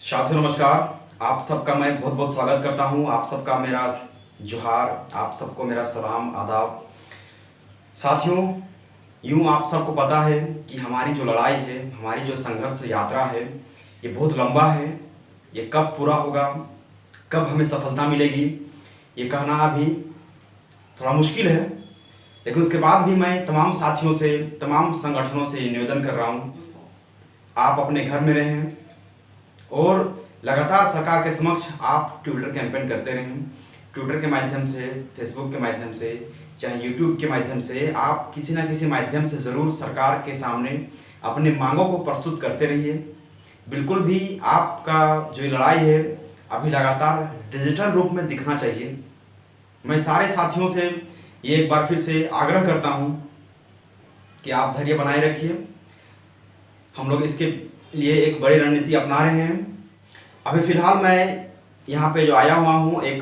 साथियों नमस्कार। आप सबका मैं बहुत बहुत स्वागत करता हूं। आप सबका मेरा जोहार, आप सबको मेरा सलाम आदाब। साथियों, यूं आप सबको पता है कि हमारी जो लड़ाई है, हमारी जो संघर्ष यात्रा है, ये बहुत लंबा है। ये कब पूरा होगा, कब हमें सफलता मिलेगी, ये कहना अभी थोड़ा मुश्किल है। लेकिन उसके बाद भी मैं तमाम साथियों से, तमाम संगठनों से निवेदन कर रहा हूँ, आप अपने घर में रहें और लगातार सरकार के समक्ष आप ट्विटर कैंपेन करते रहें। ट्विटर के माध्यम से, फेसबुक के माध्यम से, चाहे यूट्यूब के माध्यम से, आप किसी न किसी माध्यम से ज़रूर सरकार के सामने अपने मांगों को प्रस्तुत करते रहिए। बिल्कुल भी आपका जो लड़ाई है अभी लगातार डिजिटल रूप में दिखना चाहिए। मैं सारे साथियों से ये एक बार फिर से आग्रह करता हूँ कि आप धैर्य बनाए रखिए। हम लोग इसके लिए एक बड़ी रणनीति अपना रहे हैं। अभी फ़िलहाल मैं यहाँ पे जो आया हुआ हूँ, एक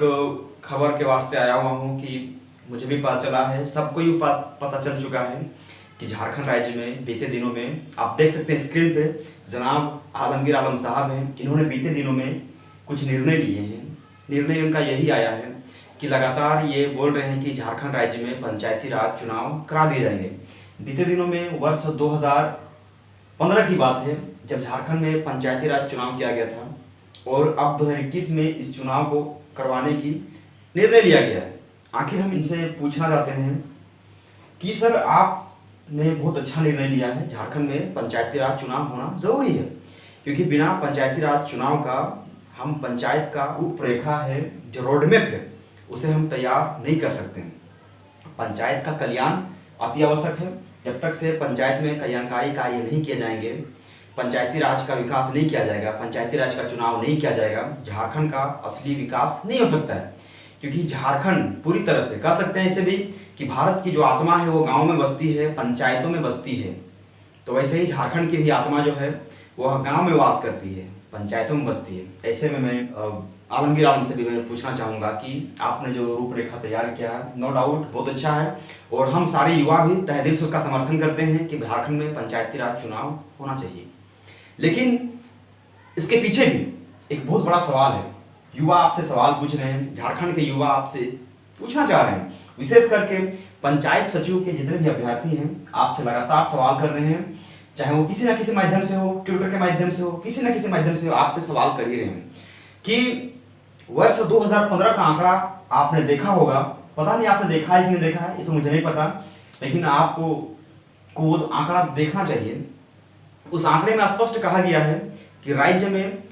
खबर के वास्ते आया हुआ हूँ कि मुझे भी पता चला है, सबको ही पता चल चुका है कि झारखंड राज्य में बीते दिनों में, आप देख सकते हैं स्क्रीन पे, जनाब आलमगीर आलम साहब हैं। इन्होंने बीते दिनों में कुछ निर्णय लिए हैं। निर्णय उनका यही आया है कि लगातार ये बोल रहे हैं कि झारखंड राज्य में पंचायती राज चुनाव करा दिए जाएंगे। बीते दिनों में वर्ष 2015 की बात है जब झारखंड में पंचायती राज चुनाव किया गया था, और अब 2021 में इस चुनाव को करवाने की निर्णय लिया गया है। आखिर हम इनसे पूछना चाहते हैं कि सर, आपने बहुत अच्छा निर्णय लिया है, झारखंड में पंचायती राज चुनाव होना जरूरी है, क्योंकि बिना पंचायती राज चुनाव का हम पंचायत का रूपरेखा है, जो रोड मैप है, उसे हम तैयार नहीं कर सकते। पंचायत का कल्याण अति आवश्यक है। जब तक से पंचायत में कल्याणकारी कार्य नहीं किए जाएंगे, पंचायती राज का विकास नहीं किया जाएगा, पंचायती राज का चुनाव नहीं किया जाएगा, झारखंड का असली विकास नहीं हो सकता है। क्योंकि झारखंड पूरी तरह से कह सकते हैं इसे भी कि भारत की जो आत्मा है वो गांव में बसती है, पंचायतों में बसती है। तो वैसे ही झारखंड की भी आत्मा जो है वह गांव में वास करती है, पंचायतों में बसती है। ऐसे में मैं आलमगीर आलम से भी मैं पूछना चाहूँगा कि आपने जो रूपरेखा तैयार किया है, नो डाउट बहुत अच्छा है, और हम सारे युवा भी तहे दिल से उसका समर्थन करते हैं कि झारखंड में पंचायती राज चुनाव होना चाहिए। लेकिन इसके पीछे भी एक बहुत बड़ा सवाल है। युवा आपसे सवाल पूछ रहे हैं, झारखंड के युवा आपसे पूछना चाह रहे हैं, विशेष करके पंचायत सचिव के जितने भी अभ्यर्थी हैं आपसे लगातार सवाल कर रहे हैं, चाहे वो किसी न किसी माध्यम से हो, ट्विटर के माध्यम से हो, किसी न किसी माध्यम से हो, आपसे सवाल कर ही रहे हैं कि वर्ष 2015 का आंकड़ा आपने देखा होगा। पता नहीं आपने देखा है कि नहीं देखा है, ये तो मुझे नहीं पता, लेकिन आपको वो आंकड़ा देखना चाहिए। उस आंकड़े में स्पष्ट कहा गया है कि राज्य में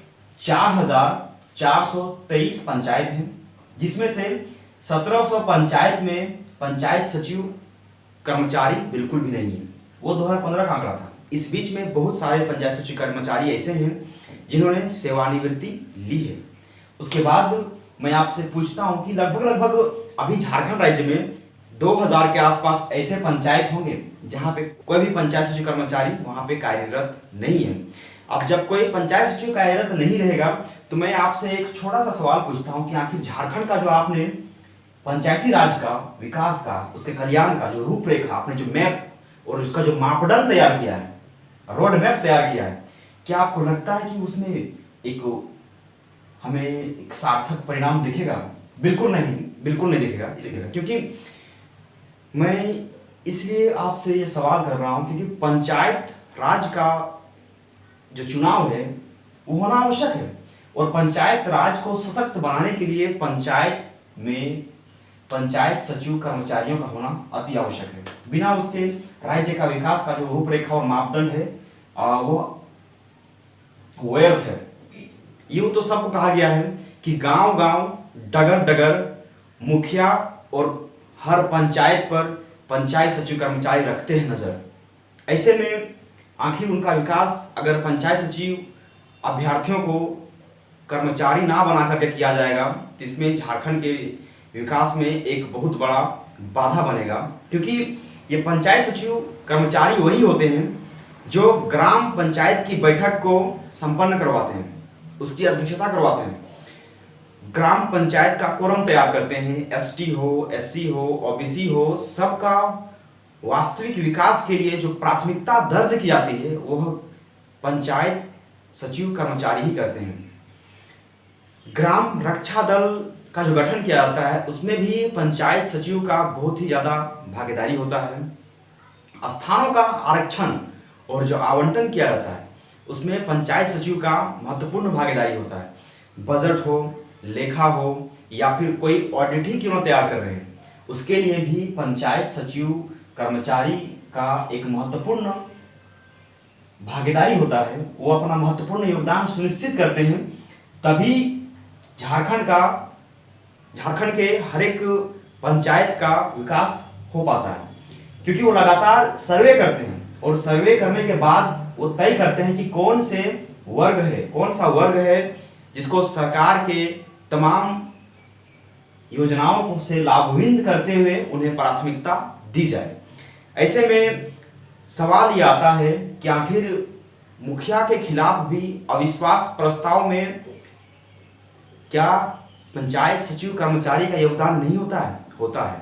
4,423 पंचायत हैं, जिसमें से 1700 पंचायत में पंचायत सचिव कर्मचारी बिल्कुल भी नहीं है। वो 2015 का आंकड़ा था। इस बीच में बहुत सारे पंचायत सचिव कर्मचारी ऐसे हैं जिन्होंने सेवानिवृत्ति ली है। उसके बाद मैं आपसे पूछता हूं कि लगभग अभी झारखंड राज्य में 2000 के आसपास ऐसे पंचायत होंगे जहां पे कोई भी पंचायत सचिव कर्मचारी वहां पे कार्यरत नहीं है। अब जब कोई पंचायत सचिव कार्यरत नहीं रहेगा तो मैं आपसे एक छोटा सा सवाल पूछता हूं कि आखिर झारखंड का जो आपने पंचायती राज का विकास का, उसके कल्याण का जो रूपरेखा, आपने जो मैप और उसका जो मापदंड तैयार किया है, रोड मैप तैयार किया है, क्या आपको लगता है कि उसमें एक हमें एक सार्थक परिणाम दिखेगा? बिल्कुल नहीं, बिल्कुल नहीं दिखेगा। क्योंकि मैं इसलिए आपसे ये सवाल कर रहा हूं क्योंकि पंचायत राज का जो चुनाव है वो होना आवश्यक है, और पंचायत राज को सशक्त बनाने के लिए पंचायत में पंचायत सचिव कर्मचारियों का होना अति आवश्यक है। बिना उसके राज्य का विकास का जो रूपरेखा और मापदंड है वो व्यर्थ है। यूं तो सबको कहा गया है कि गांव गांव, डगर डगर मुखिया और हर पंचायत पर पंचायत सचिव कर्मचारी रखते हैं नजर। ऐसे में आखिर उनका विकास अगर पंचायत सचिव अभ्यर्थियों को कर्मचारी ना बना करके किया जाएगा तो इसमें झारखंड के विकास में एक बहुत बड़ा बाधा बनेगा। क्योंकि ये पंचायत सचिव कर्मचारी वही होते हैं जो ग्राम पंचायत की बैठक को संपन्न करवाते हैं, उसकी अध्यक्षता करवाते हैं, ग्राम पंचायत का कोरम तैयार करते हैं। एसटी हो, एससी हो, ओबीसी हो, सबका वास्तविक विकास के लिए जो प्राथमिकता दर्ज की जाती है वह पंचायत सचिव कर्मचारी ही करते हैं। ग्राम रक्षा दल का जो गठन किया जाता है उसमें भी पंचायत सचिव का बहुत ही ज़्यादा भागीदारी होता है। स्थानों का आरक्षण और जो आवंटन किया जाता है उसमें पंचायत सचिव का महत्वपूर्ण भागीदारी होता है। बजट हो, लेखा हो या फिर कोई ऑडिट ही क्यों न तैयार कर रहे हैं, उसके लिए भी पंचायत सचिव कर्मचारी का एक महत्वपूर्ण भागीदारी होता है। वो अपना महत्वपूर्ण योगदान सुनिश्चित करते हैं, तभी झारखंड के हर एक पंचायत का विकास हो पाता है। क्योंकि वो लगातार सर्वे करते हैं और सर्वे करने के बाद वो तय करते हैं कि कौन सा वर्ग है जिसको सरकार के तमाम योजनाओं से लाभान्वित करते हुए उन्हें प्राथमिकता दी जाए। ऐसे में सवाल ये आता है कि आखिर मुखिया के खिलाफ भी अविश्वास प्रस्ताव में क्या पंचायत सचिव कर्मचारी का योगदान नहीं होता है? होता है।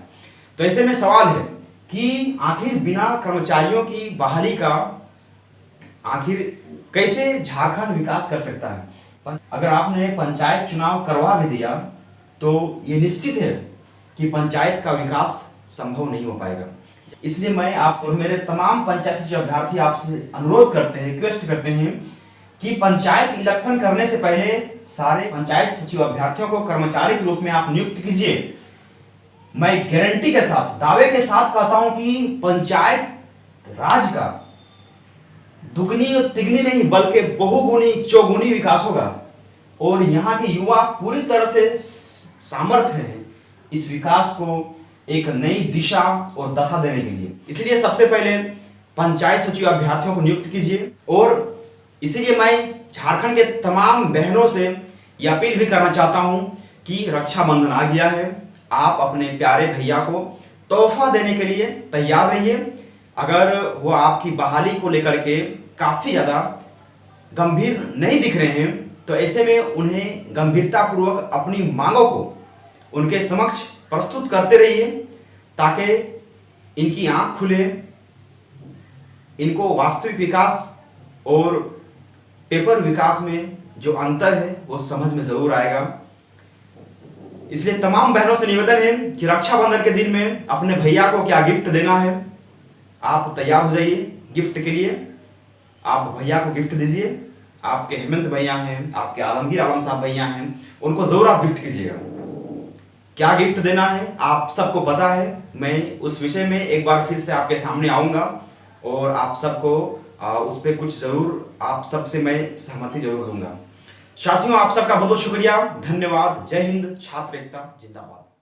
तो ऐसे में सवाल है कि आखिर बिना कर्मचारियों की बहाली का आखिर कैसे झारखंड विकास कर सकता है? अगर आपने पंचायत चुनाव करवा भी दिया तो ये निश्चित है कि पंचायत का विकास संभव नहीं हो पाएगा। इसलिए मैं आपसे और मेरे तमाम पंचायत सचिव अभ्यर्थी आपसे अनुरोध करते हैं, रिक्वेस्ट करते हैं कि पंचायत इलेक्शन करने से पहले सारे पंचायत सचिव अभ्यर्थियों को कर्मचारी के रूप में आप नियुक्त कीजिए। मैं गारंटी के साथ, दावे के साथ कहता हूं कि पंचायत राज का दुगनी और तिगनी नहीं बल्कि बहुगुनी चौगुनी विकास होगा और यहाँ के युवा पूरी तरह से सामर्थ्य हैं इस विकास को एक नई दिशा और दशा देने के लिए। इसलिए सबसे पहले पंचायत सचिव अभ्यर्थियों को नियुक्त कीजिए और इसीलिए मैं झारखंड के तमाम बहनों से यह अपील भी करना चाहता हूं कि रक्षाबंधन आ गया है, आप अपने प्यारे भैया को तोहफा देने के लिए तैयार रहिए। अगर वो आपकी बहाली को लेकर के काफ़ी ज़्यादा गंभीर नहीं दिख रहे हैं तो ऐसे में उन्हें गंभीरतापूर्वक अपनी मांगों को उनके समक्ष प्रस्तुत करते रहिए ताकि इनकी आंख खुले, इनको वास्तविक विकास और पेपर विकास में जो अंतर है वो समझ में ज़रूर आएगा। इसलिए तमाम बहनों से निवेदन है कि रक्षाबंधन के दिन में अपने भैया को क्या गिफ्ट देना है, आप तैयार हो जाइए गिफ्ट के लिए। आप भैया को गिफ्ट दीजिए। आपके हेमंत भैया हैं, आपके आलमगीर आलम साहब भैया हैं, उनको ज़रूर आप गिफ्ट कीजिएगा। क्या गिफ्ट देना है आप सबको पता है। मैं उस विषय में एक बार फिर से आपके सामने आऊँगा और आप सबको उस पर कुछ ज़रूर आप सबसे मैं सहमति जरूर दूंगा। साथियों, आप सबका बहुत बहुत शुक्रिया, धन्यवाद। जय हिंद, छात्र एकता जिंदाबाद।